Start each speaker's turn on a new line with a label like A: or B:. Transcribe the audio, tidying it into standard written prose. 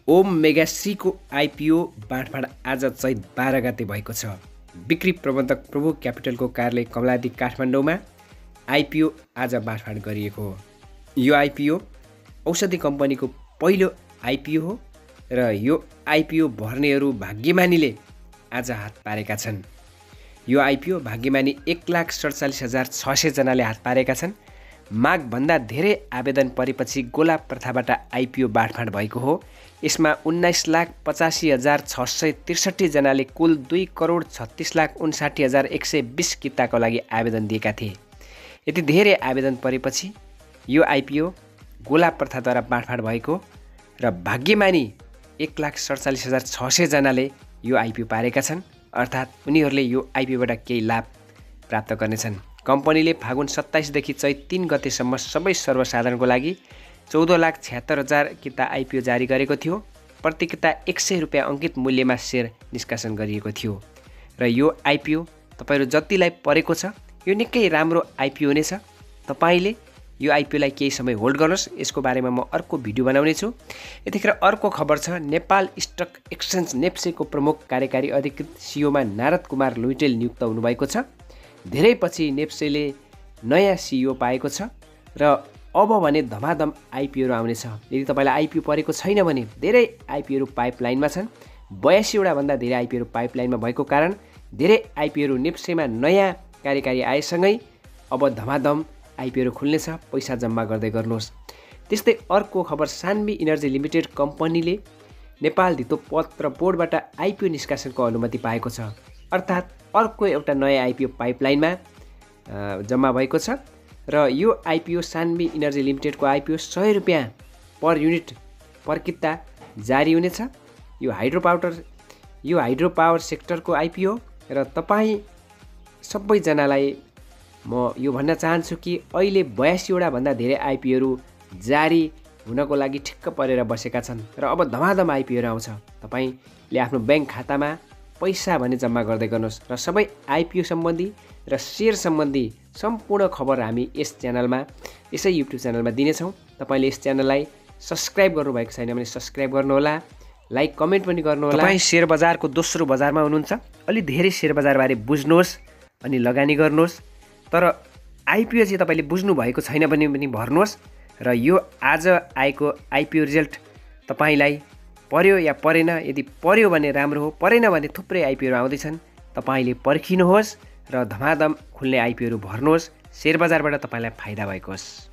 A: Om मेगासीको IPO बाँडफाँड आज चैत 12 गते भएको छ। बिक्री प्रबन्धक प्रभु क्यापिटलको कार्यालय कमलादी काठमाडौँमा आइपिओ आज बाँडफाँड गरिएको हो। यो आइपिओ औषधि कम्पनीको पहिलो आइपिओ हो र यो आइपिओ भर्नेहरू भाग्यमानीले आज हात पारेका छन्। यो आइपिओ भाग्यमानी 1,47,600 जनाले हात पारेका छन्। मागभन्दा धेरै आवेदन परेपछि गोला प्रथाबाट आइपिओ बाँडफाँड भएको हो। यसमा 19,85,663 जनाले कुल 2,36,59,120 किताको लागि आवेदन दिएका थिए। यति धेरै आवेदन परेपछि यो आइपिओ गोला प्रथाद्वारा बाँडफाँड भएको र भाग्यमानी 1,47,600 जनाले यो आइपिओ पारेका छन्। अर्थात् उनीहरूले यो आइपिओबाट केही लाभ प्राप्त गर्नेछन्। कम्पनीले फागुन 27 देखि चैत 3 गतेसम्म सबै सर्वसाधारणको लागि 14,76,000 किता आइपिओ जारी गरेको थियो। प्रति किता 100 रुपियाँ अङ्कित मूल्यमा सेयर निष्कासन गरिएको थियो र यो आइपिओ तपाईँहरू जतिलाई परेको छ यो निकै राम्रो आइपिओ नै छ। तपाईँले यो आइपिओलाई केही समय होल्ड गर्नुहोस्। यसको बारेमा म अर्को भिडियो बनाउने छु। यतिखेर अर्को खबर छ, नेपाल स्टक एक्सचेन्ज नेप्सेको प्रमुख कार्यकारी अधिकृत सिओमा नारद कुमार लुइटेल नियुक्त हुनुभएको छ। धेरै पछि नेप्सेले नयाँ सिइओ पाएको छ र अब भने धमाधम आइपिओहरू आउनेछ। यदि तपाईँलाई आइपिओ परेको छैन भने धेरै आइपिओहरू पाइपलाइनमा छन्। 82वटा भन्दा धेरै आइपिओहरू पाइपलाइनमा भएको कारण धेरै आइपिओहरू नेप्सेमा नयाँ कार्यकारी आएसँगै अब धमाधम आइपिओहरू खुल्नेछ। पैसा जम्मा गर्दै गर्नुहोस्। त्यस्तै अर्को खबर, सान्वी इनर्जी लिमिटेड कम्पनीले नेपाल धितो पत्र बोर्डबाट आइपिओ निष्कासनको अनुमति पाएको छ। अर्थात् अर्को एउटा नयाँ आइपिओ पाइपलाइनमा जम्मा भएको छ र यो आइपिओ सान्वी इनर्जी लिमिटेडको आइपिओ 100 रुपियाँ पर युनिट पर किता जारी हुनेछ। यो हाइड्रो पावर सेक्टरको आइपिओ र तपाईँ सबैजनालाई म यो भन्न चाहन्छु कि अहिले 82वटा भन्दा धेरै आइपिओहरू जारी हुनको लागि ठिक्क परेर बसेका छन् र अब धमाधम आइपिओहरू आउँछ। तपाईँले आफ्नो ब्याङ्क खातामा पैसा भने जम्मा गर्दै गर्नुहोस् र सबै आइपिओ सम्बन्धी र सेयर सम्बन्धी सम्पूर्ण खबर हामी यस च्यानलमा, यसै युट्युब च्यानलमा दिनेछौँ। तपाईँले यस च्यानललाई सब्सक्राइब गर्नुभएको छैन भने सब्सक्राइब गर्नुहोला, लाइक कमेन्ट पनि गर्नुहोला। तपाईँ सेयर बजारको दोस्रो बजारमा हुनुहुन्छ, अलि धेरै सेयर बजारबारे बुझ्नुहोस् अनि लगानी गर्नुहोस्। तर आइपिओ चाहिँ तपाईँले बुझ्नु भएको छैन भने पनि भर्नुहोस् र यो आज आएको आइपिओ रिजल्ट तपाईँलाई पर्यो या परेन, यदि पर्यो भने राम्रो हो, परेन भने थुप्रै आइपिओहरू आउँदैछन्। तपाईँले पर्खिनुहोस् र धमाधम खुल्ने आइपिओहरू भर्नुहोस्। सेयर बजारबाट तपाईँलाई फाइदा भएको होस्।